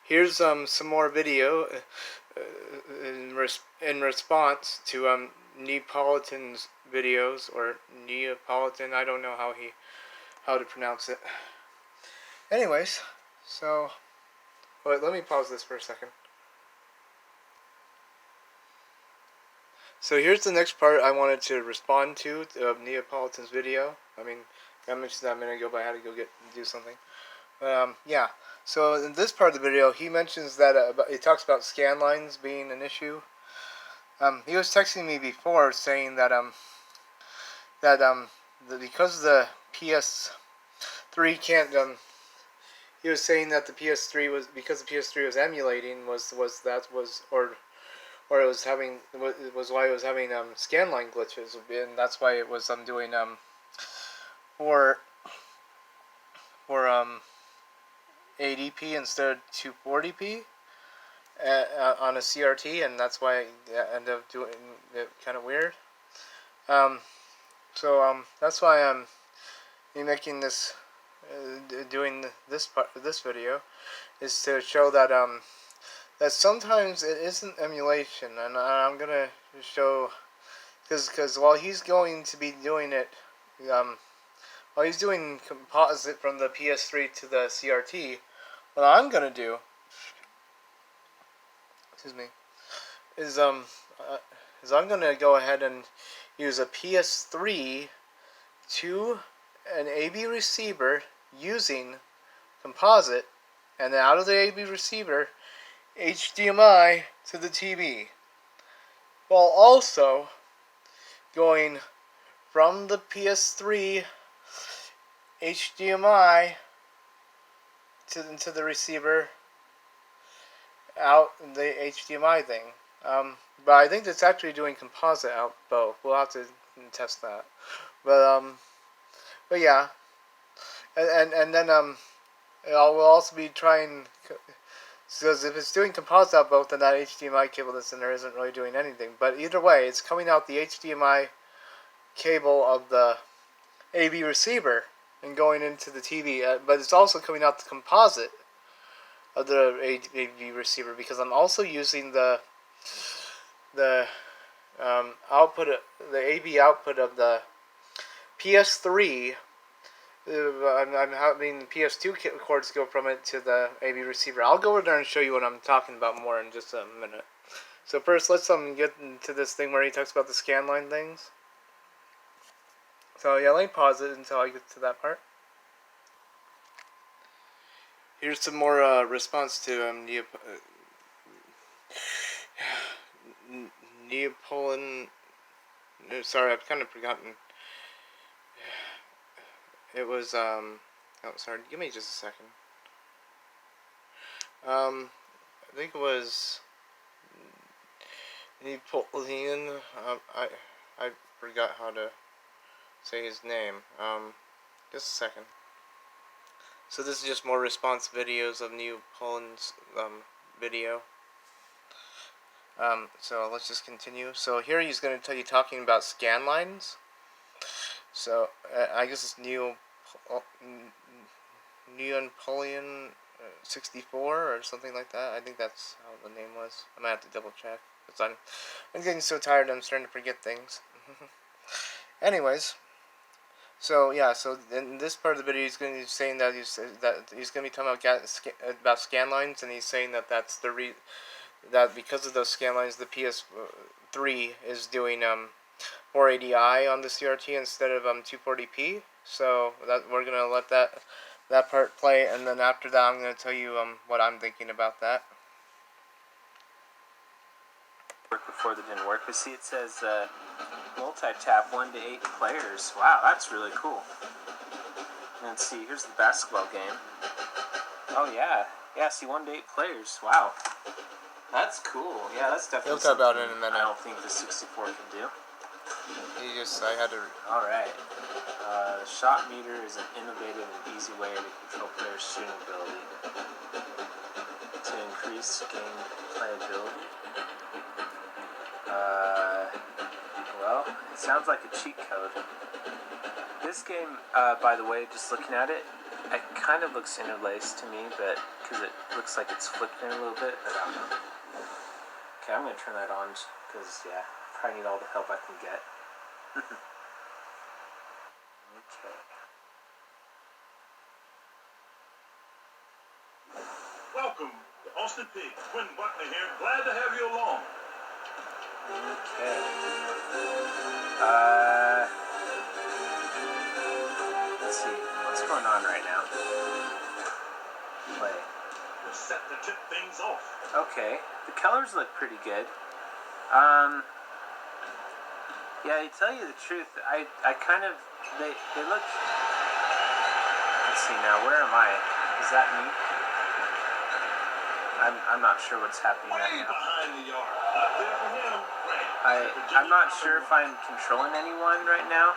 here's some more video in response to Neapolitan's videos, or Neapolitan. I don't know how to pronounce it. Anyways, so wait, let me pause this for a second. So here's the next part I wanted to respond to of Neapolitan's video. I mean, I mentioned that a minute ago, but I had to go do something. Yeah. So in this part of the video, he mentions that he talks about scan lines being an issue. He was texting me before saying that because the PS3 can't he was saying that the PS3 was, because the PS3 was emulating, or it was having, it was why it was having scanline glitches, and that's why it was doing for 80p instead of 240p on a CRT, and that's why I ended up doing it kind of weird. That's why I'm making this, doing this part of this video, is to show that that sometimes it isn't emulation, and I'm gonna show, because while he's going to be doing it, while he's doing composite from the PS3 to the CRT, what I'm gonna do, excuse me, is I'm gonna go ahead and use a PS3 to an AB receiver using composite, and then out of the AB receiver, HDMI to the TV, while also going from the PS3 HDMI to the receiver out the HDMI thing. But I think it's actually doing composite out both. We'll have to test that. But yeah, and then we'll also be trying. Because if it's doing composite out both, then that HDMI cable that's in there isn't really doing anything. But either way, it's coming out the HDMI cable of the AV receiver and going into the TV. But it's also coming out the composite of the AV receiver, because I'm also using the output, the AV output of the PS3. I'm having the PS2 cords go from it to the AV receiver. I'll go over there and show you what I'm talking about more in just a minute. So first, let's get into this thing where he talks about the scanline things. So yeah, let me pause it until I get to that part. Here's some more response to Neapolitan. Sorry, I've kind of forgotten. It was oh, sorry, give me just a second. I think it was Neapolitan. I forgot how to say his name. Just a second. So this is just more response videos of Neapolitan's video. So let's just continue. So here he's going to tell you, talking about scan lines. So I guess it's Neapolitan 64 or something like that. I think that's how the name was. I might have to double check, because I'm getting so tired I'm starting to forget things. Anyways, so yeah, so in this part of the video he's going to be saying that he's going to be talking about scan lines, and he's saying that that's that because of those scan lines, the PS3 is doing 480i on the CRT instead of 240p. So that we're gonna let that part play, and then after that I'm gonna tell you what I'm thinking about that. Before that didn't work, but see, it says multi-tap 1 to 8 players. Wow, that's really cool. And let's see, here's the basketball game. Oh yeah, see, 1 to 8 players. Wow, that's cool. Yeah, that's definitely. We'll talk about it in a minute. I don't think the 64 can do. I had to. All right. Shot meter is an innovative and easy way to control players' shooting ability to increase game playability. Well, it sounds like a cheat code. This game, by the way, just looking at it, kind of looks interlaced to me, but because it looks like it's flickering a little bit, but I don't know. Okay, I'm gonna turn that on because yeah, I probably need all the help I can get. Okay. Welcome to Austin Peay. Quentin Buckner here. Glad to have you along. Okay. Let's see. What's going on right now? Play. We're set to tip things off. Okay. The colors look pretty good. Yeah, to tell you the truth, I kind of, they look, let's see now, where am I? Is that me? I'm not sure what's happening Way right now. behind the yard. Not there for him. I'm not sure if I'm controlling anyone right now.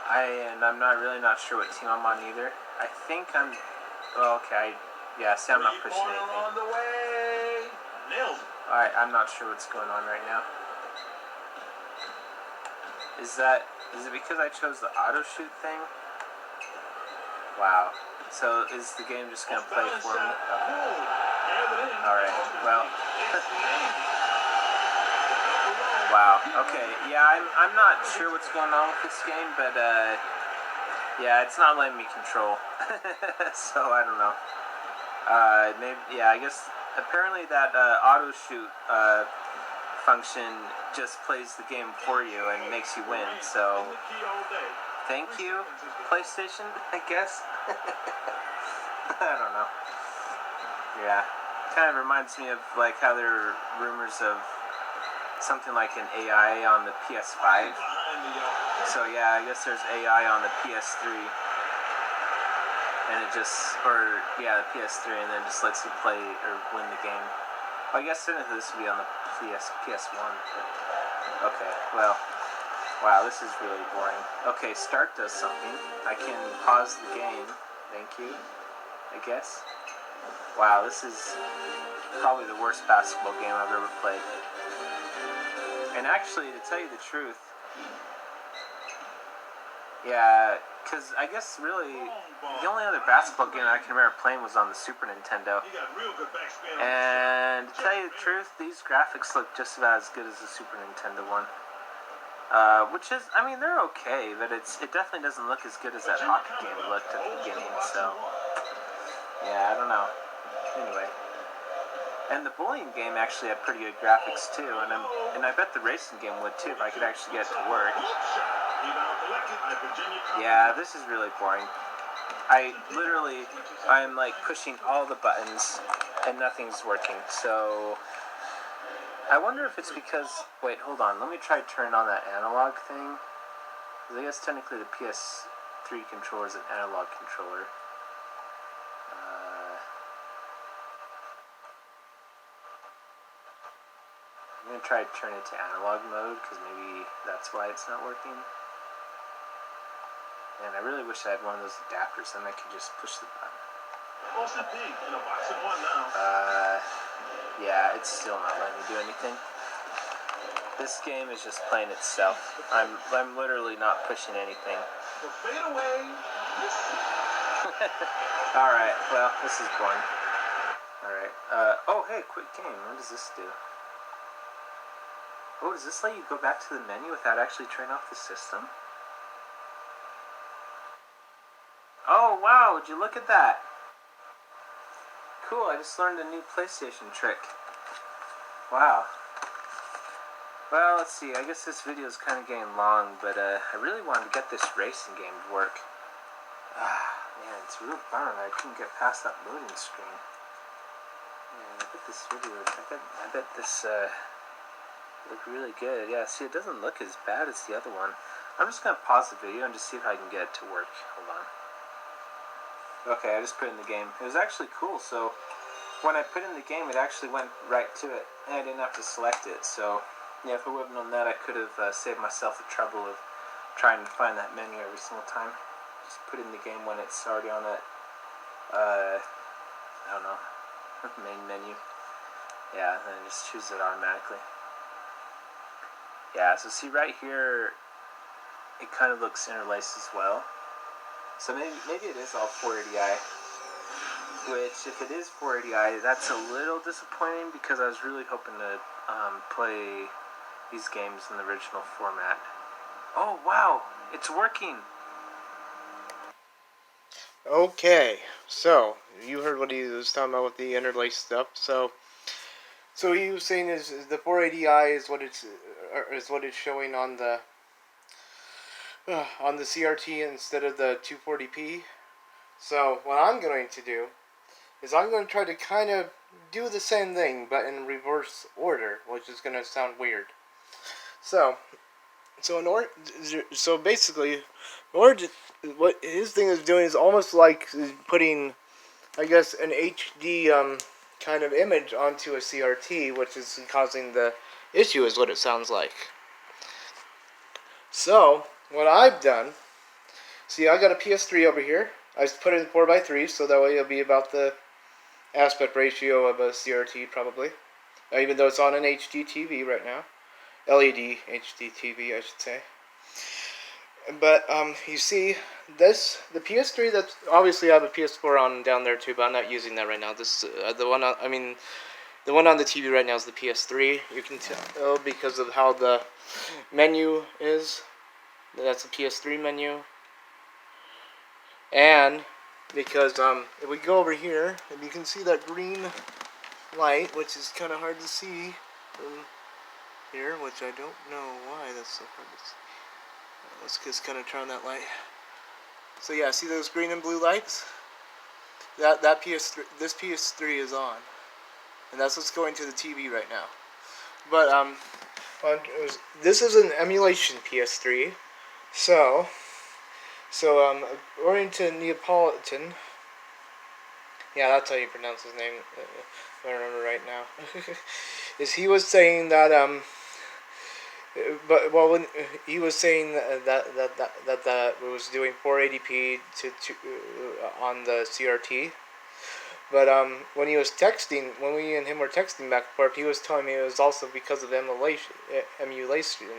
I'm really not sure what team I'm on either. I think I'm, well, okay, yeah, see, I'm not pushing anything. On the way. Nails it. Alright, I'm not sure what's going on right now. Is it because I chose the auto shoot thing? Wow. So is the game just gonna play for me? Okay. Alright, well. Wow, okay. Yeah, I'm not sure what's going on with this game, but yeah, it's not letting me control. So I don't know. Maybe, yeah, I guess apparently that auto shoot function just plays the game for you and makes you win. So thank you, PlayStation, I guess. I don't know. Yeah, kind of reminds me of like how there are rumors of something like an AI on the PS5. So yeah, I guess there's AI on the PS3, and it just, or yeah, the PS3, and then just lets you play or win the game. Well, I guess technically this would be on the PS1. But okay, well, wow, this is really boring. Okay, start does something. I can pause the game. Thank you, I guess. Wow, this is probably the worst basketball game I've ever played. And actually, to tell you the truth, yeah, because I guess really the only other basketball game I can remember playing was on the Super Nintendo. And to tell you the truth, these graphics look just about as good as the Super Nintendo one. Which is, I mean, they're okay, but it definitely doesn't look as good as that hockey game looked at the beginning, so yeah, I don't know. Anyway. And the bowling game actually had pretty good graphics too, and I bet the racing game would too if I could actually get it to work. Yeah, this is really boring. I'm like pushing all the buttons and nothing's working. So I wonder if it's because, wait, hold on, let me try turning on that analog thing. I guess technically the PS3 controller is an analog controller. I'm going to try to turn it to analog mode, because maybe that's why it's not working. And I really wish I had one of those adapters, then I could just push the button. Yeah, it's still not letting me do anything. This game is just playing itself. I'm literally not pushing anything. Alright, well, this is boring. Alright, oh hey, quick game, what does this do? Oh, does this let you go back to the menu without actually turning off the system? Oh, wow, would you look at that? Cool, I just learned a new PlayStation trick. Wow. Well, let's see, I guess this video is kind of getting long, but I really wanted to get this racing game to work. Man, it's a real bummer that I couldn't get past that loading screen. Yeah, I bet this video, I bet this, look really good. Yeah, see, it doesn't look as bad as the other one. I'm just going to pause the video and just see if I can get it to work. Hold on. Okay, I just put it in the game. It was actually cool, so when I put in the game, it actually went right to it, and I didn't have to select it. So, yeah, if I would have known that, I could have saved myself the trouble of trying to find that menu every single time. Just put it in the game when it's already on that, I don't know, main menu. Yeah, and then just choose it automatically. Yeah, so see right here, it kind of looks interlaced as well. So maybe it is all 480i. Which, if it is 480i, that's a little disappointing because I was really hoping to play these games in the original format. Oh wow, it's working. Okay, so you heard what he was talking about with the interlace stuff. So he was saying is the 480i is what it's showing on the CRT instead of the 240p. So what I'm going to do is I'm going to try to kind of do the same thing, but in reverse order, which is going to sound weird. So basically, what his thing is doing is almost like putting, I guess, an HD kind of image onto a CRT, which is causing the issue, is what it sounds like. So what I've done, see, I got a PS3 over here. I put it in 4:3, so that way it'll be about the aspect ratio of a CRT, probably. Even though it's on an HD TV right now. LED HD TV, I should say. But you see, the PS3. That's obviously I have a PS4 on down there too, but I'm not using that right now. This the one on the TV right now is the PS3. You can tell because of how the menu is. That's the PS3 menu, and because if we go over here, and you can see that green light, which is kind of hard to see from here, which I don't know why that's so hard to see. Let's just kind of turn on that light. So yeah, see those green and blue lights? That PS3, this PS3 is on, and that's what's going to the TV right now. But this is an emulation PS3, so according to Neapolitan, yeah, that's how you pronounce his name. If I remember right now, is he was saying that but when he was saying that it was doing 480p to on the CRT, but when he was texting, when we and him were texting back and forth, he was telling me it was also because of emulation,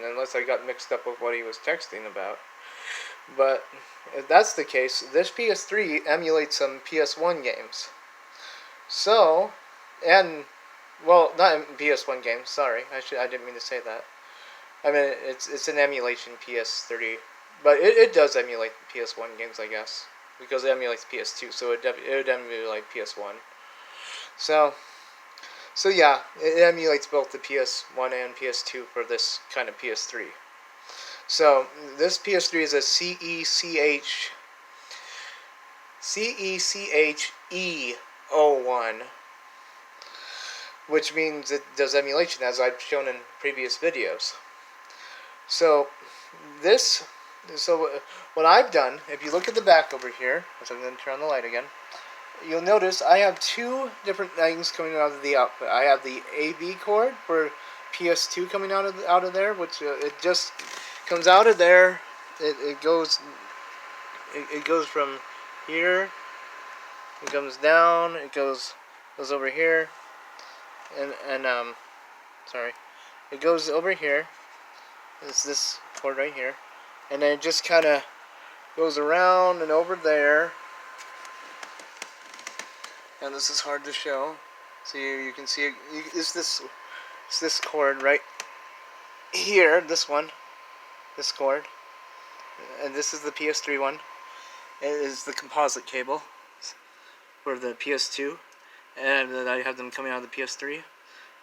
unless I got mixed up with what he was texting about. But if that's the case, this PS3 emulates some PS1 games. So, and well, not PS1 games. Sorry, I didn't mean to say that. I mean, it's an emulation PS3, but it does emulate PS1 games, I guess, because it emulates PS2, so it would emulate PS1. So yeah, it emulates both the PS1 and PS2 for this kind of PS3. So this PS3 is a CECHE01, which means it does emulation, as I've shown in previous videos. So what I've done, if you look at the back over here, so I'm going to turn on the light again, you'll notice I have two different things coming out of the output. I have the AV cord for PS2 coming out of there, which it just comes out of there. It goes from here. It comes down. It goes over here, and sorry, it goes over here. It's this cord right here, and then it just kind of goes around and over there, and this is hard to show, so you can see it's this cord right here, this cord, and this is the PS3 one. It is the composite cable for the PS2, and then I have them coming out of the PS3,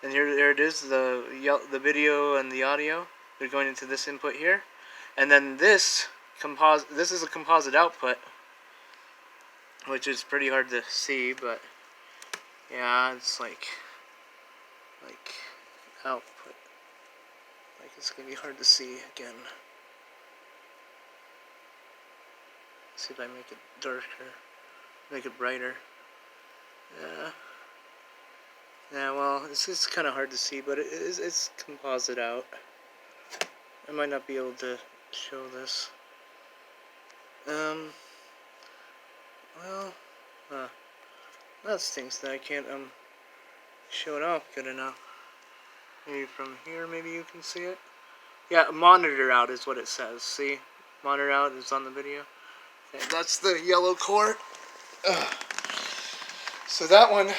and there it is, the video and the audio. They're going into this input here, and then this is a composite output, which is pretty hard to see, but yeah, it's like output. Like, it's gonna be hard to see again. See if I make it darker, make it brighter. Yeah. Well, it's kind of hard to see, but it's composite out. I might not be able to show this. Well, that stinks that I can't show it off good enough. Maybe from here, maybe you can see it. Yeah, monitor out is what it says. See, monitor out is on the video. And that's the yellow cord. So that one,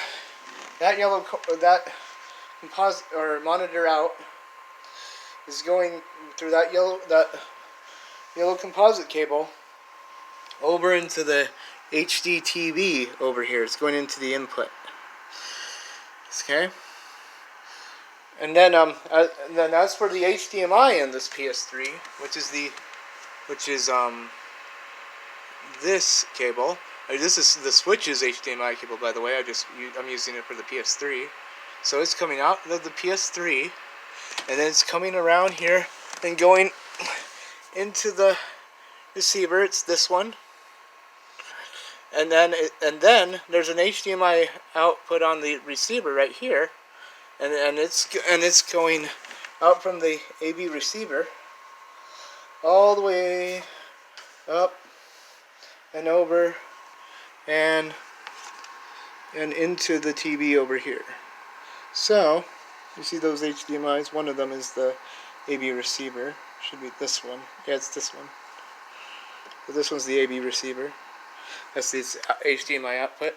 that composite or monitor out is going through that yellow composite cable over into the HD TV over here. It's going into the input. Okay. And then as for the HDMI in this PS3, which is this cable. This is the Switch's HDMI cable, by the way. I'm using it for the PS3. So it's coming out of the PS3, and then it's coming around here and going into the receiver. It's this one. And then there's an HDMI output on the receiver right here, and it's going out from the AV receiver all the way up and over and into the TV over here. So you see those HDMIs. One of them is the AV receiver. Should be this one. Yeah, it's this one. So this one's the AV receiver. That's the HDMI output.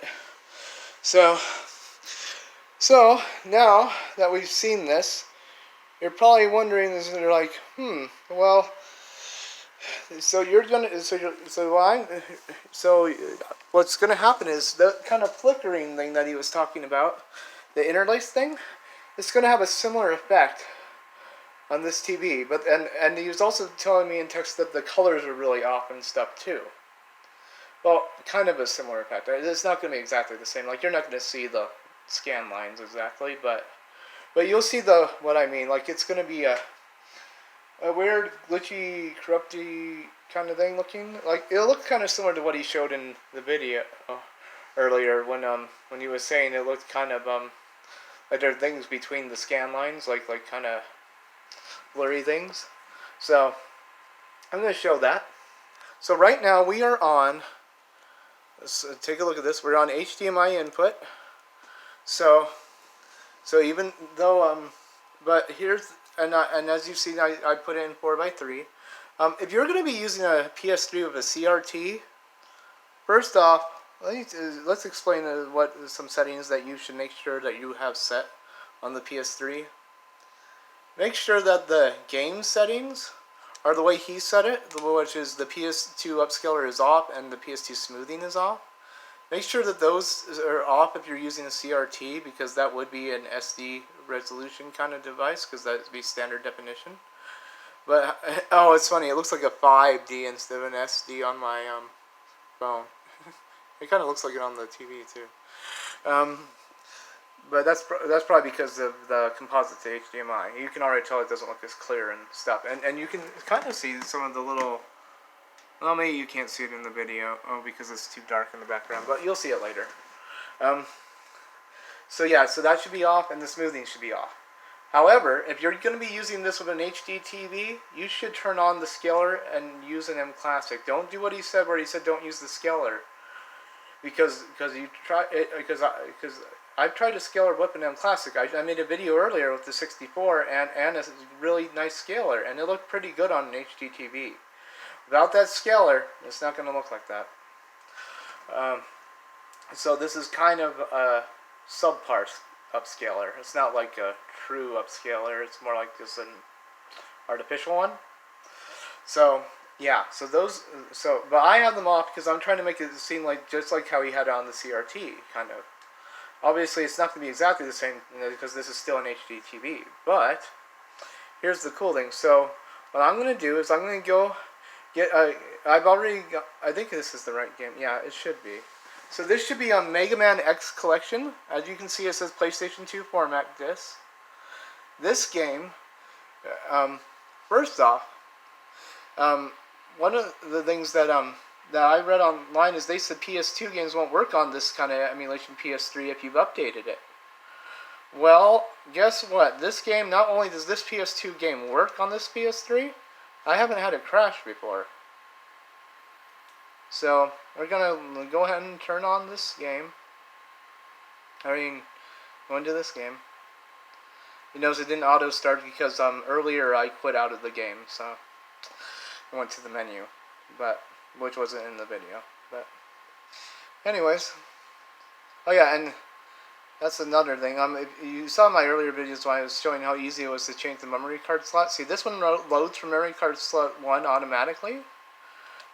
So now that we've seen this, you're probably wondering, you're like, well, so what's gonna happen is that kind of flickering thing that he was talking about, the interlace thing, it's gonna have a similar effect on this TV. But and he was also telling me in text that the colors are really off and stuff too. Well, kind of a similar effect. It's not going to be exactly the same. Like, you're not going to see the scan lines exactly, but you'll see what I mean. Like, it's going to be a weird, glitchy, corrupty kind of thing looking. Like, it'll look kind of similar to what he showed in the video earlier when he was saying it looked kind of like there are things between the scan lines, like kind of blurry things. So I'm going to show that. So right now we are on. Let's take a look at this. We're on HDMI input. So even though but here's and as you've seen, I put it in 4x3. If you're going to be using a PS3 with a CRT, first off, let's explain some settings that you should make sure that you have set on the PS3. Make sure that the game settings are the way he set it, which is the PS2 upscaler is off and the PS2 smoothing is off. Make sure that those are off if you're using a CRT, because that would be an SD resolution kind of device, because that would be standard definition. But, oh, it's funny, it looks like a 5D instead of an SD on my phone. It kind of looks like it on the TV too. But that's probably because of the composite to HDMI. You can already tell it doesn't look as clear and stuff. And you can kind of see some of the little... Well, maybe you can't see it in the video. Oh, because it's too dark in the background. But you'll see it later. So yeah, so that should be off and the smoothing should be off. However, if you're going to be using this with an HD TV, you should turn on the scaler and use an M Classic. Don't do what he said, where he said don't use the scaler. Because I've tried to scaler whip an M Classic. I made a video earlier with the 64 and a really nice scaler, and it looked pretty good on an HD TV. Without that scaler, it's not going to look like that. So this is kind of a subpar upscaler. It's not like a true upscaler. It's more like just an artificial one. So yeah, but I have them off because I'm trying to make it seem like just like how he had it on the CRT, kind of. Obviously, it's not going to be exactly the same, because this is still an HD TV. But here's the cool thing. So what I'm going to do is I'm going to go get. I've already got, I think this is the right game. Yeah, it should be. So this should be on Mega Man X Collection. As you can see, it says PlayStation 2 format disc. This game, first off, one of the things that I read online is they said PS2 games won't work on this kind of emulation PS3 if you've updated it. Well, guess what? This game, not only does this PS2 game work on this PS3, I haven't had it crash before. So, we're going to go ahead and turn on this game. Go into this game. You notice it didn't auto start because earlier I quit out of the game, so I went to the menu. But which wasn't in the video. But anyways, oh yeah, and that's another thing. If you saw my earlier videos when I was showing how easy it was to change the memory card slot. See, this one loads from memory card slot 1 automatically.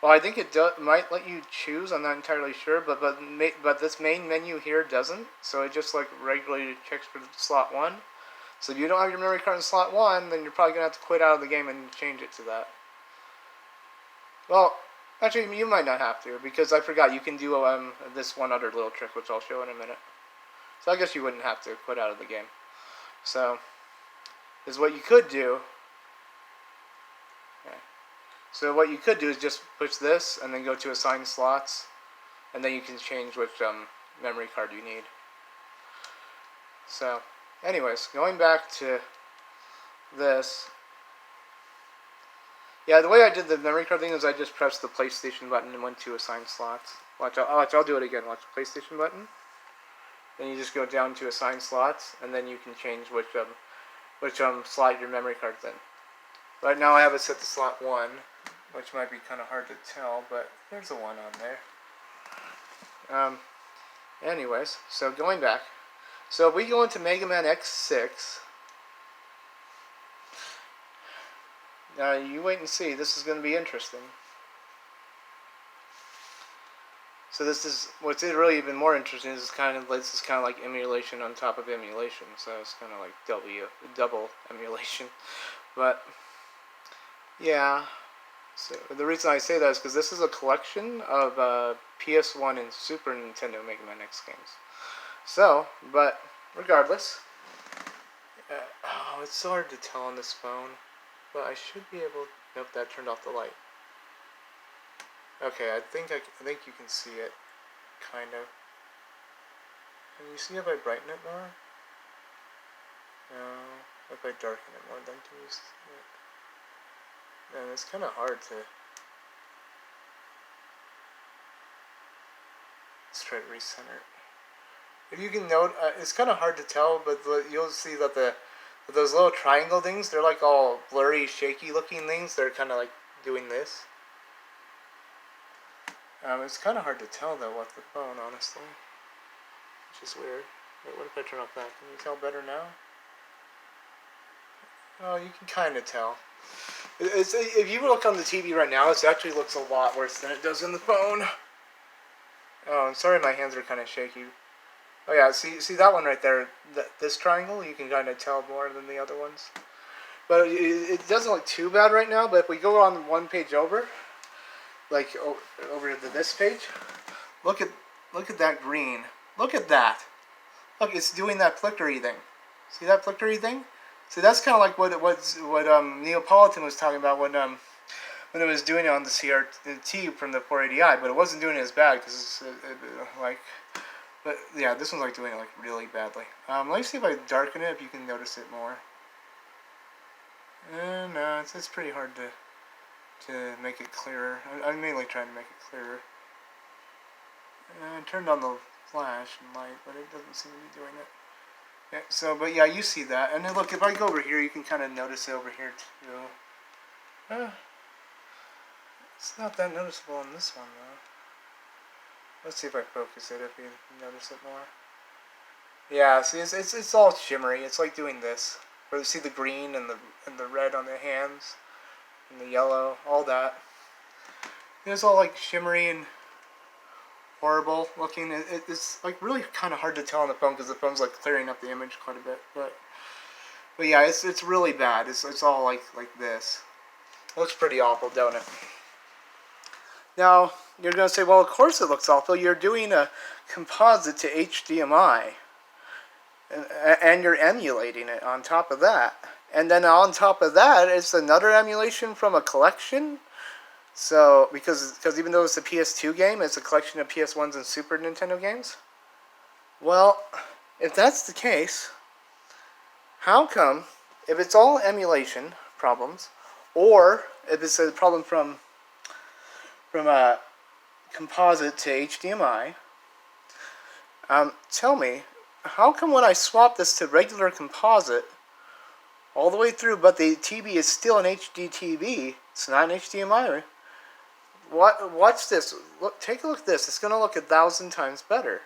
Well, I think it might let you choose. I'm not entirely sure, but this main menu here doesn't. So it just like regularly checks for slot 1. So if you don't have your memory card in slot 1, then you're probably gonna have to quit out of the game and change it to that. Well, actually, you might not have to, because I forgot you can do this one other little trick, which I'll show in a minute. So I guess you wouldn't have to quit out of the game. So, is what you could do. Okay. So what you could do is just push this, and then go to assign slots, and then you can change which memory card you need. So, anyways, going back to this. Yeah, the way I did the memory card thing is I just pressed the PlayStation button and went to assign slots. Watch, I'll do it again. Watch the PlayStation button. Then you just go down to assign slots, and then you can change which slot your memory card's in. Right now I have it set to slot 1, which might be kind of hard to tell, but there's a 1 on there. Anyways, so going back. So if we go into Mega Man X6, now you wait and see. This is going to be interesting. So this is what's really even more interesting. This is kind of like emulation on top of emulation. So it's kind of like double emulation. But yeah. So the reason I say that is because this is a collection of PS1 and Super Nintendo Mega Man X games. So, but regardless, oh, it's so hard to tell on this phone. But I should be able. Nope, that turned off the light. Okay, I think you can see it, kind of. Can you see if I brighten it more? No, if I darken it more, then can you see it? Man, it's kind of hard to. Let's try to recenter it. If you can note, it's kind of hard to tell, but you'll see that those little triangle things, they're like all blurry, shaky looking things. They're kind of like doing this. It's kind of hard to tell though with the phone, honestly. Which is weird. Wait, what if I turn off that? Can you tell better now? Oh, you can kind of tell. If you look on the TV right now, it actually looks a lot worse than it does in the phone. Oh, I'm sorry my hands are kind of shaky. Oh yeah, see that one right there? This triangle, you can kind of tell more than the other ones. But it doesn't look too bad right now, but if we go on one page over, like over to this page, look at that green. Look at that. Look, it's doing that flickery thing. See that flickery thing? See, that's kind of like what Neapolitan was talking about when it was doing it on the CRT from the 480i, but it wasn't doing it as bad because but yeah, this one's like doing it like really badly. Let me see if I darken it, if you can notice it more. No, it's pretty hard to make it clearer. I'm mainly trying to make it clearer. I turned on the flash and light, but it doesn't seem to be doing it. Yeah, so, but yeah, you see that. And then look, if I go over here, you can kind of notice it over here too. It's not that noticeable on this one though. Let's see if I focus it, if you notice it more. Yeah, see, it's all shimmery. It's like doing this. Where you see the green and the red on the hands, and the yellow, all that. It's all like shimmery and horrible looking. It's like really kind of hard to tell on the phone because the phone's like clearing up the image quite a bit. But yeah, it's really bad. It's all like this. It looks pretty awful, don't it? Now, you're going to say, well, of course it looks awful. You're doing a composite to HDMI. And you're emulating it on top of that. And then on top of that, it's another emulation from a collection. So, because even though it's a PS2 game, it's a collection of PS1s and Super Nintendo games. Well, if that's the case, how come, if it's all emulation problems, or if it's a problem from a composite to HDMI, tell me, how come when I swap this to regular composite all the way through, but the TV is still an HD TV, it's not an HDMI, Watch this. Look, take a look at this. It's going to look 1,000 times better.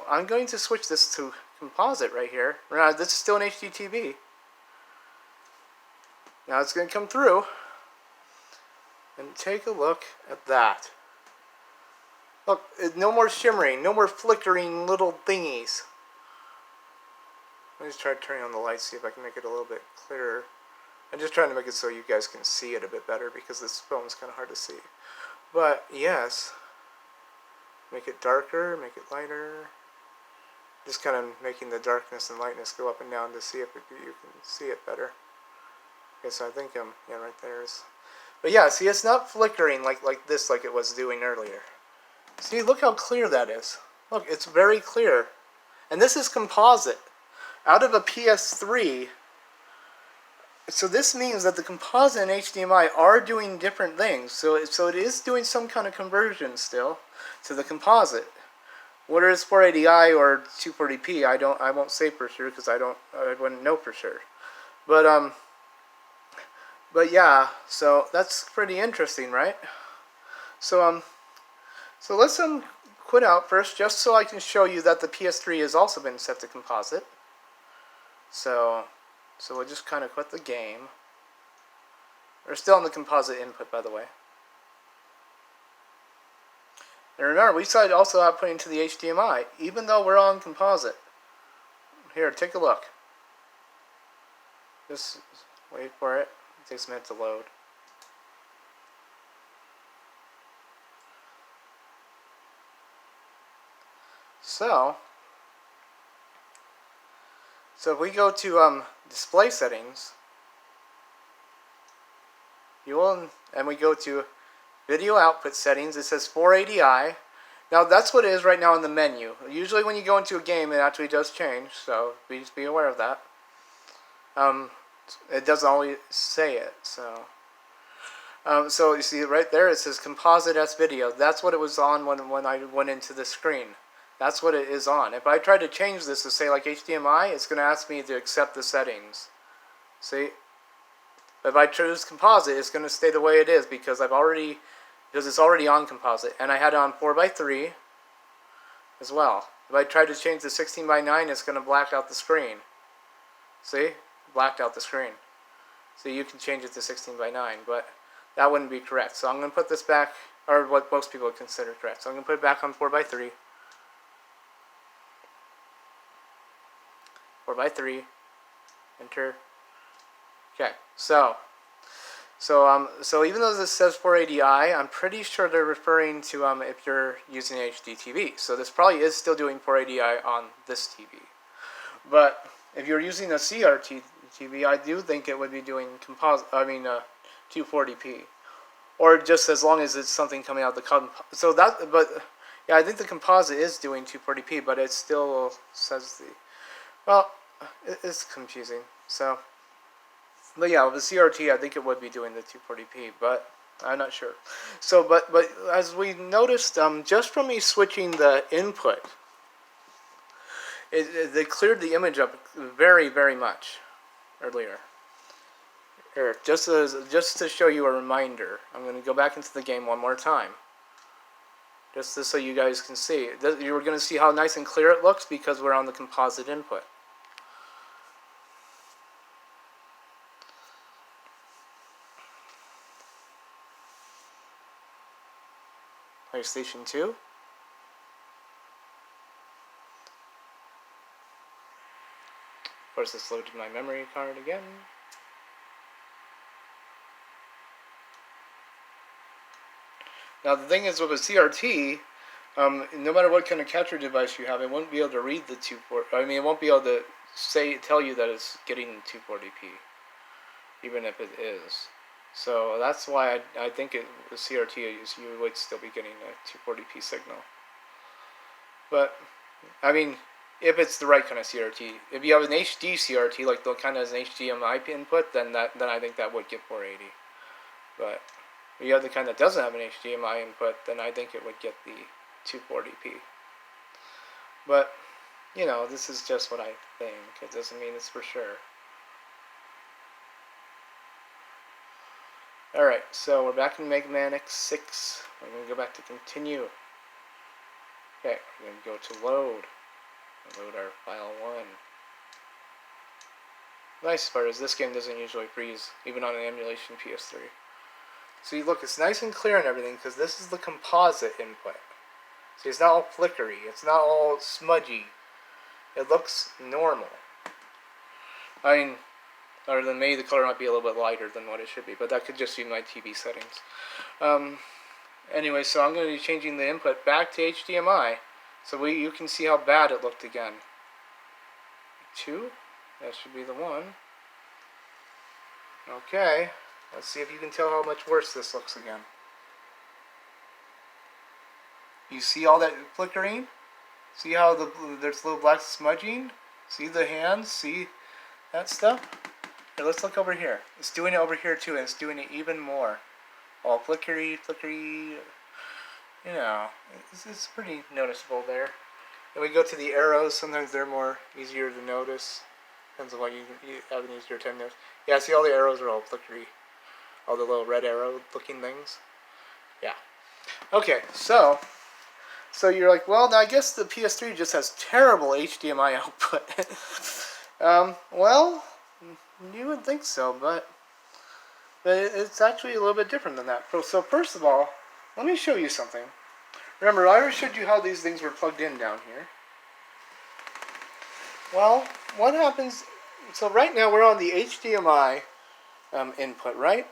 I'm going to switch this to composite right here. Now, this is still an HDTV. Now it's going to come through. And take a look at that. Look, no more shimmering, no more flickering little thingies. Let me just try turning on the light, see if I can make it a little bit clearer. I'm just trying to make it so you guys can see it a bit better because this phone's kind of hard to see. But yes, make it darker, make it lighter. Just kind of making the darkness and lightness go up and down to see if you can see it better. Okay, so I think yeah, right there is. But yeah, see, it's not flickering like this, like it was doing earlier. See, look how clear that is. Look, it's very clear. And this is composite. Out of a PS3. So this means that the composite and HDMI are doing different things. So it is doing some kind of conversion still to the composite. Whether it's 480i or 240p, I won't say for sure because I wouldn't know for sure. But yeah, so that's pretty interesting, right? So let's quit out first, just so I can show you that the PS3 has also been set to composite. So we'll just kind of quit the game. We're still on the composite input, by the way. And remember, we decided also outputting to the HDMI, even though we're on composite. Here, take a look. Just wait for it. It takes a minute to load. So if we go to display settings, and we go to video output settings, it says 480i. Now that's what it is right now in the menu. Usually when you go into a game, it actually does change, so just be aware of that. It doesn't always say it, so you see right there, it says Composite S Video. That's what it was on when I went into the screen. That's what it is on. If I try to change this to say like HDMI, it's going to ask me to accept the settings. See? If I choose composite, it's going to stay the way it is because it's already on composite. And I had it on 4:3 as well. If I try to change the 16:9, it's going to black out the screen. See? Blacked out the screen. So you can change it to 16:9, but that wouldn't be correct. So I'm going to put this back, or what most people would consider correct. So I'm going to put it back on 4:3. 4:3. Enter. Okay. So even though this says 480i, I'm pretty sure they're referring to if you're using HDTV. So this probably is still doing 480i on this TV. But if you're using a CRT TV, I do think it would be doing 240p, or just as long as it's something coming out the but yeah, I think the composite is doing 240p, but it still says it's confusing. So, but yeah, with the CRT, I think it would be doing the 240p, but I'm not sure. So, but as we noticed, just from me switching the input, they cleared the image up very, very much earlier. Here, just to show you a reminder, I'm going to go back into the game one more time. Just so you guys can see. You're going to see how nice and clear it looks because we're on the composite input. PlayStation 2. Of course, this loaded my memory card again. Now the thing is, with a CRT, no matter what kind of capture device you have, it won't be able to read the 240. I mean, it won't be able to tell you that it's getting 240p, even if it is. So that's why I think the CRT you would still be getting a 240p signal. But I mean, if it's the right kind of CRT, if you have an HD CRT, like the kind of an HDMI input, then I think that would get 480. But if you have the kind that doesn't have an HDMI input, then I think it would get the 240p. But you know, this is just what I think. It doesn't mean it's for sure. Alright, so we're back in Mega Man X6. We're going to go back to continue. Okay, we're going to go to load. Load our file 1. Nice part is this game doesn't usually freeze, even on an emulation PS3. See, look, it's nice and clear and everything, because this is the composite input. See, it's not all flickery. It's not all smudgy. It looks normal. I mean, other than maybe the color might be a little bit lighter than what it should be, but that could just be my TV settings. Anyway, so I'm going to be changing the input back to HDMI, so you can see how bad it looked again. 2, that should be the 1. Okay, let's see if you can tell how much worse this looks again. You see all that flickering? See how there's little black smudging? See the hands? See that stuff? Here, let's look over here. It's doing it over here too, and it's doing it even more. All flickery, you know, it's pretty noticeable there. And we go to the arrows. Sometimes they're more easier to notice. Depends on what you have an easier time to notice. Yeah, see all the arrows are all flickery. All the little red arrow looking things. Yeah. Okay, so you're like, well, now I guess the PS3 just has terrible HDMI output. Well, you would think so, but it's actually a little bit different than that. So first of all, let me show you something. Remember, I already showed you how these things were plugged in down here. Well, what happens... So right now we're on the HDMI input, right?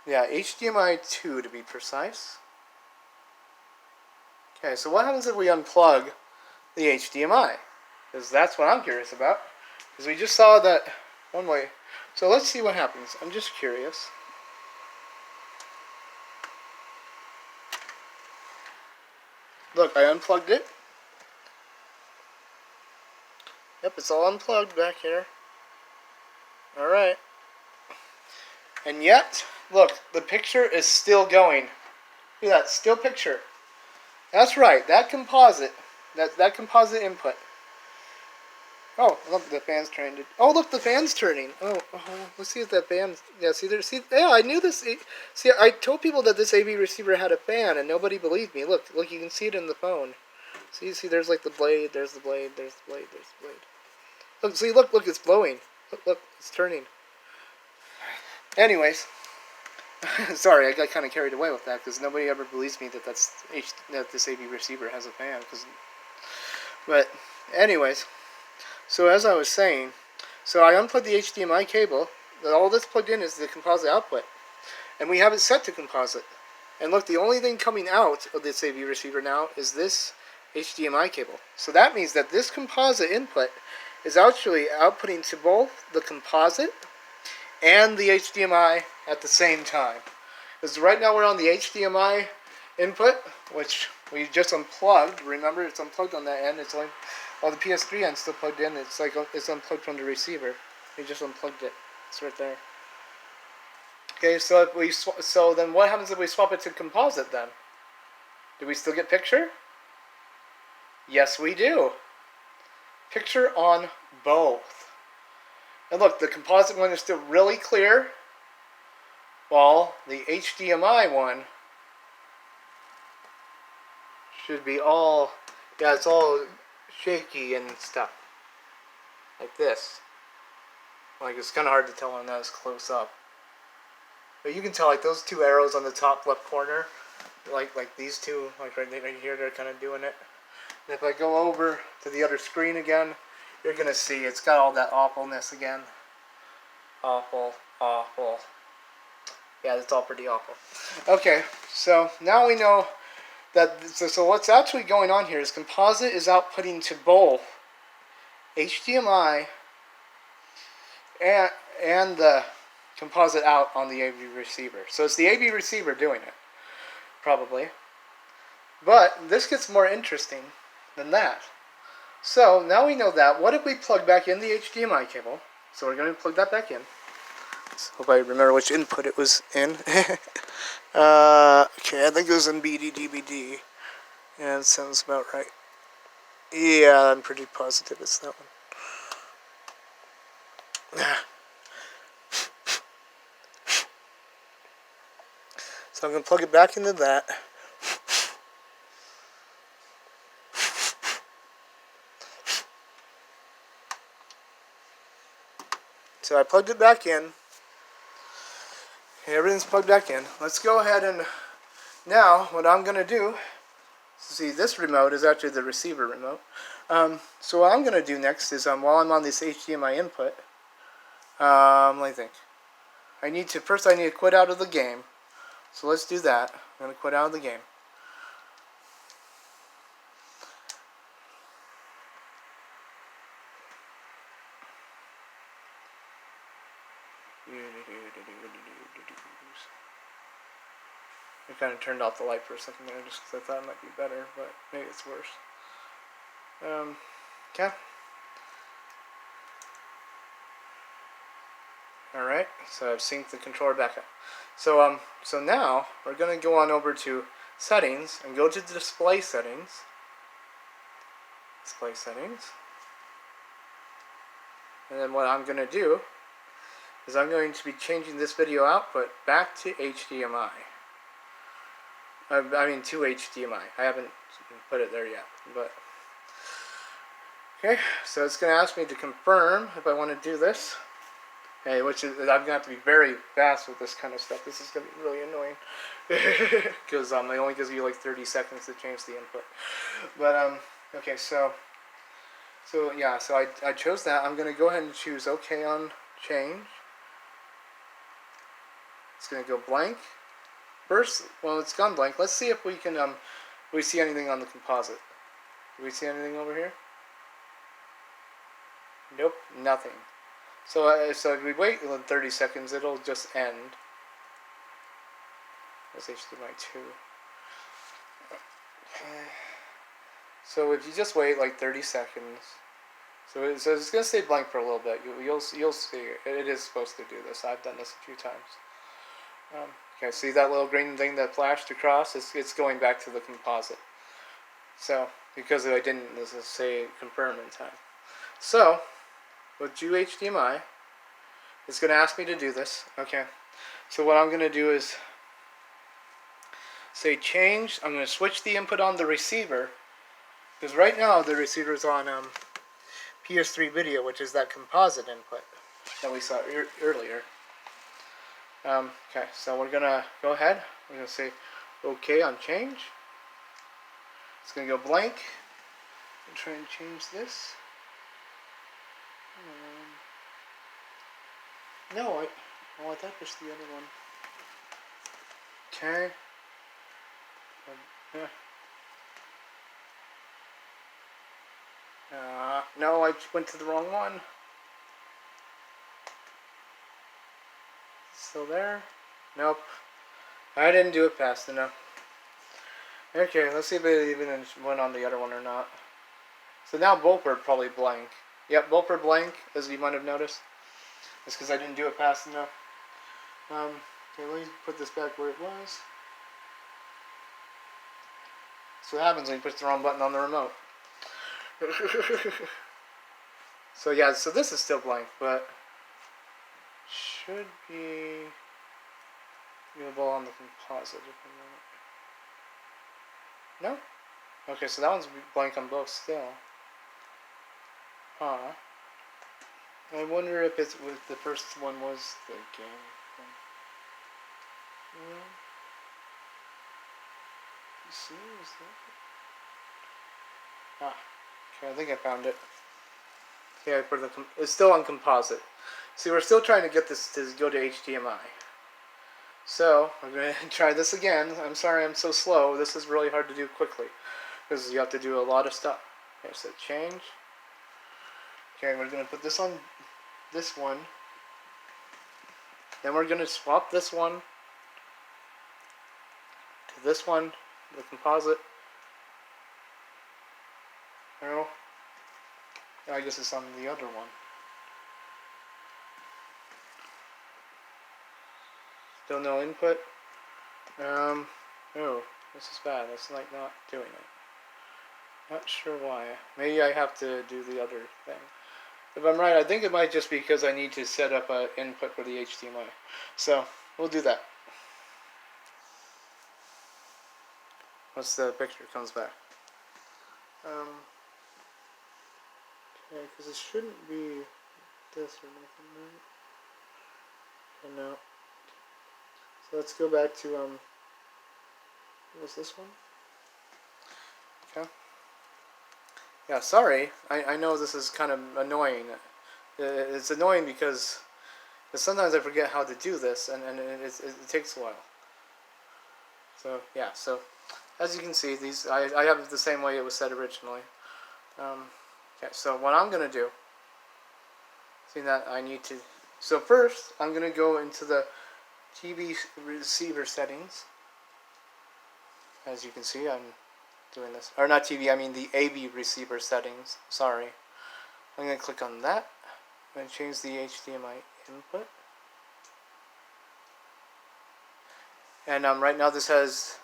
Yeah, HDMI 2 to be precise. Okay, so what happens if we unplug the HDMI? Because that's what I'm curious about. Because we just saw that one way. So let's see what happens. I'm just curious. Look, I unplugged it. Yep, it's all unplugged back here. Alright. And yet, look, the picture is still going. Look at that, still picture. That's right, that composite composite input. Oh, look, the fan's turning. Oh, look, the fan's turning. Oh, let's see if that fan. Yeah, see there. See, yeah, I knew this. See, I told people that this AV receiver had a fan, and nobody believed me. Look, you can see it in the phone. See, there's like the blade. There's the blade. There's the blade. There's the blade. Look, see, look, it's blowing. Look, it's turning. Anyways, sorry, I got kind of carried away with that because nobody ever believes me that that this AV receiver has a fan. But anyways. So as I was saying, so I unplugged the HDMI cable. All that's plugged in is the composite output. And we have it set to composite. And look, the only thing coming out of this AV receiver now is this HDMI cable. So that means that this composite input is actually outputting to both the composite and the HDMI at the same time. Because right now we're on the HDMI input, which we just unplugged. Remember, it's unplugged on that end. It's only... Well, the PS3 end's still plugged in. It's like it's unplugged from the receiver. We just unplugged it. It's right there. Okay, so if we so then what happens if we swap it to composite then? Do we still get picture? Yes, we do. Picture on both. And look, the composite one is still really clear, while the HDMI one should be all, yeah, it's all shaky and stuff. Like this. Like, it's kind of hard to tell on that close up. But you can tell, like, those two arrows on the top left corner, like these two, like right here, they're kind of doing it. And if I go over to the other screen again, you're going to see it's got all that awfulness again. Awful. Yeah, it's all pretty awful. Okay, so now we know that, so what's actually going on here is composite is outputting to both HDMI and the composite out on the AV receiver. So it's the AV receiver doing it, probably. But this gets more interesting than that. So now we know that. What if we plug back in the HDMI cable? So we're going to plug that back in. So hope I remember which input it was in. Okay, I think it was in BD-DVD. Yeah, that sounds about right. Yeah, I'm pretty positive it's that one. So I'm going to plug it back into that. So I plugged it back in. Okay, everything's plugged back in. Let's go ahead and now what I'm going to do, see this remote is actually the receiver remote. So what I'm going to do next is while I'm on this HDMI input, let me think. First I need to quit out of the game. So let's do that. I'm going to quit out of the game. I kind of turned off the light for a second there just because I thought it might be better, but maybe it's worse. Okay. Alright, so I've synced the controller back up. So now we're going to go on over to settings and go to display settings. Display settings. And then what I'm going to do is I'm going to be changing this video output back to HDMI. I mean to HDMI. I haven't put it there yet, but okay. So it's going to ask me to confirm if I want to do this. Okay, which is I'm going to have to be very fast with this kind of stuff. This is going to be really annoying because it only gives you like 30 seconds to change the input. But okay, so yeah, so I chose that. I'm going to go ahead and choose OK on change. It's going to go blank. First, well, it's gone blank. Let's see if we can we see anything on the composite. Do we see anything over here? Nope, nothing. So if we wait 30 seconds, it'll just end. That's HDMI 2. Okay. So if you just wait like 30 seconds, so it's going to stay blank for a little bit. You'll see it is supposed to do this. I've done this a few times. Okay, see that little green thing that flashed across? It's going back to the composite. So, because I didn't say confirm in time. So, with HDMI, it's going to ask me to do this. Okay, so what I'm going to do is say change. I'm going to switch the input on the receiver. Because right now the receiver is on PS3 video, which is that composite input that we saw earlier. Okay, so we're going to go ahead. We're going to say OK on change. It's going to go blank. And try and change this. No, I thought it was the other one. Okay. No, I went to the wrong one. Still there? Nope. I didn't do it fast enough. Okay, let's see if it even went on the other one or not. So now both are probably blank. Yep, both are blank, as you might have noticed. It's because I didn't do it fast enough. Okay, let me put this back where it was. That's what happens when you push the wrong button on the remote. So yeah, so this is still blank, but should be viewable on the composite. No? Okay, so that one's blank on both still. Huh. I wonder if it's with the first one was the game thing. You see, is that? Okay, I think I found it. Yeah, it's still on composite. See, we're still trying to get this to go to HDMI. So, I'm going to try this again. I'm sorry I'm so slow. This is really hard to do quickly. Because you have to do a lot of stuff. Okay, so change. Okay, we're going to put this on this one. Then we're going to swap this one to this one, the composite. No. I guess it's on the other one. Still no input. Oh, this is bad. It's like not doing it. Not sure why. Maybe I have to do the other thing. If I'm right, I think it might just be because I need to set up an input for the HDMI. So, we'll do that. once the picture comes back. Okay, because it shouldn't be this or nothing, right? Okay, no. So let's go back to, what was this one? Okay. Yeah, sorry. I know this is kind of annoying. It's annoying because sometimes I forget how to do this, and it takes a while. So, yeah, so as you can see, these I have it the same way it was set originally. Okay, so what I'm going to do, see that I need to, so first I'm going to go into the TV receiver settings. As you can see, I'm doing this, or not TV, I mean the AV receiver settings, sorry. I'm going to click on that. I'm going to change the HDMI input. And right now this has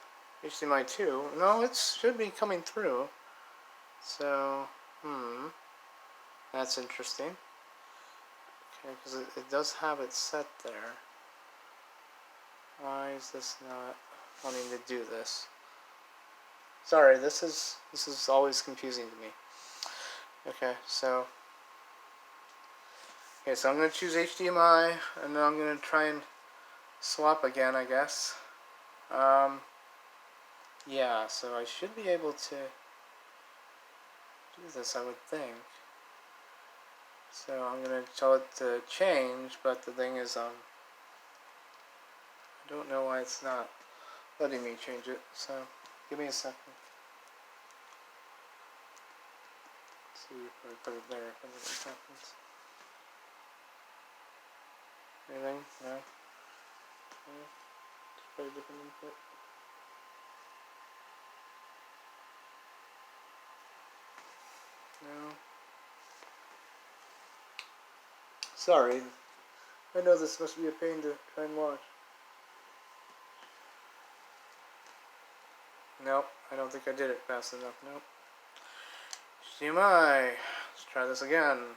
HDMI 2. No, it should be coming through. So, that's interesting. Okay, because it does have it set there. Why is this not wanting to do this? Sorry, this is always confusing to me. Okay, so I'm going to choose HDMI, and then I'm going to try and swap again, I guess. Yeah, so I should be able to do this, I would think. So I'm going to tell it to change, but the thing is, I don't know why it's not letting me change it, so give me a second. Let's see if I put it there, if anything happens. Anything? No? No? Just put a different input. No. Sorry. I know this must be a pain to try and watch. Nope, I don't think I did it fast enough. Nope. HDMI. Let's try this again.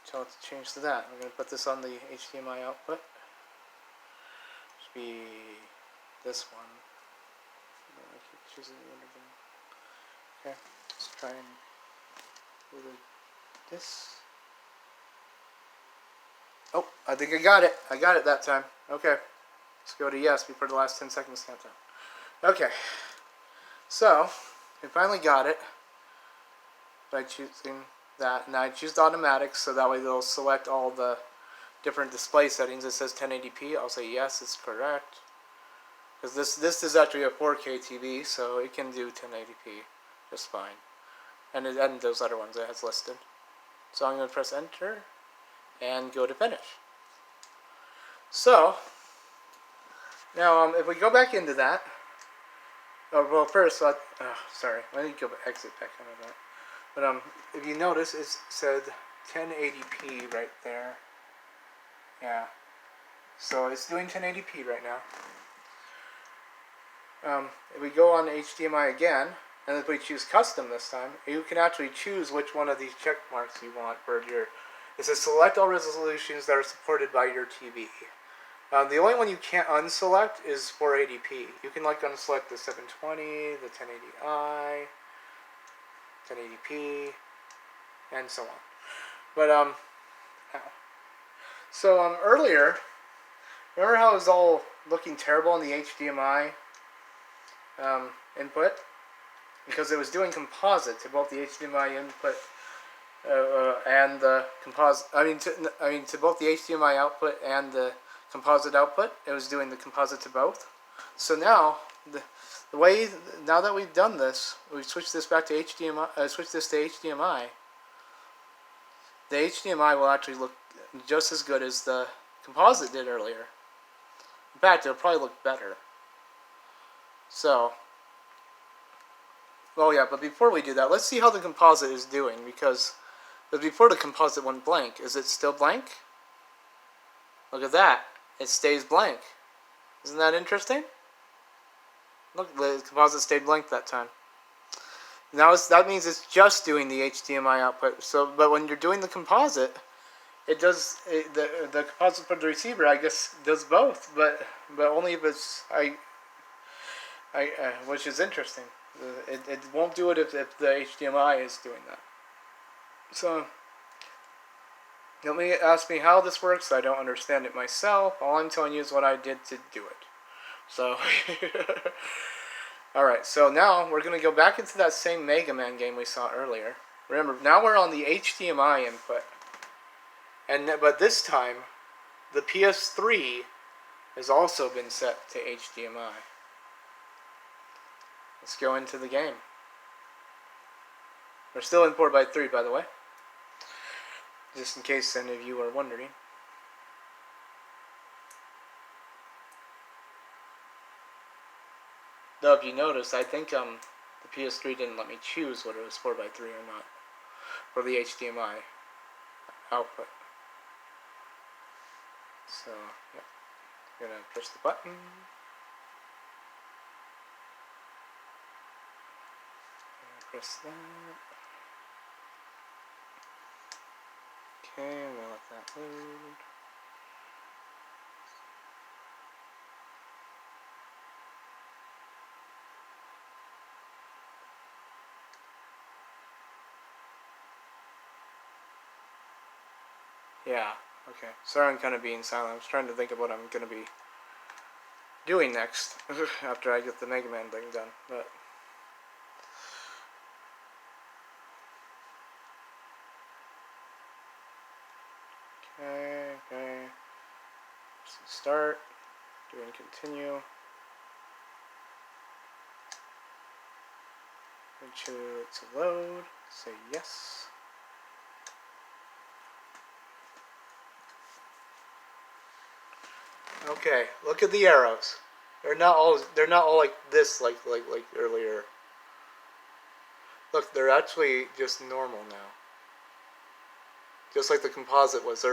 Tell it to change to that. I'm going to put this on the HDMI output. Should be this one. I keep choosing the other one. Okay, let's try and do this. Oh, I think I got it. I got it that time. Okay. Let's go to yes before the last 10 seconds count down. Okay. So, I finally got it by choosing that. And I choose automatic, so that way they'll select all the different display settings. It says 1080p. I'll say yes, it's correct. Because this is actually a 4K TV, so it can do 1080p just fine. And those other ones it has listed. So I'm going to press enter and go to finish. So, now if we go back into that, well first, sorry, let me go exit back out of that. But if you notice, it said 1080p right there. Yeah. So it's doing 1080p right now. If we go on HDMI again, and if we choose custom this time, you can actually choose which one of these check marks you want for your. It says select all resolutions that are supported by your TV. The only one you can't unselect is 480p. You can unselect the 720, the 1080i, 1080p, and so on. But so earlier, remember how it was all looking terrible in the HDMI input? Because it was doing composite to both the HDMI input and the composite. To both the HDMI output and the composite output. It was doing the composite to both. So now the way now that we've done this, we switched this back to HDMI. Switch this to HDMI. The HDMI will actually look just as good as the composite did earlier. In fact, it'll probably look better. So. Oh yeah, but before we do that, let's see how the composite is doing, because before the composite went blank. Is it still blank? Look at that. It stays blank. Isn't that interesting? Look, the composite stayed blank that time. Now that means it's just doing the HDMI output. So, but when you're doing the composite, it does the composite for the receiver, I guess, does both, but only if it's Which is interesting. It won't do it if the HDMI is doing that. So, don't ask me how this works. I don't understand it myself. All I'm telling you is what I did to do it. So, alright, so now we're going to go back into that same Mega Man game we saw earlier. Remember, now we're on the HDMI input. But this time, the PS3 has also been set to HDMI. Let's go into the game. We're still in 4x3, by the way. Just in case any of you are wondering. Though if you notice, I think the PS3 didn't let me choose whether it was 4x3 or not. For the HDMI output. So, yeah. I'm gonna press the button. Press that. Okay, I'm gonna let that load. Yeah, okay. Sorry I'm kind of being silent. I was trying to think of what I'm gonna be doing next after I get the Mega Man thing done, but okay. Start, doing continue. Make sure it's a load, say yes. Okay, look at the arrows. They're not all like this like earlier. Look, they're actually just normal now. Just like the composite was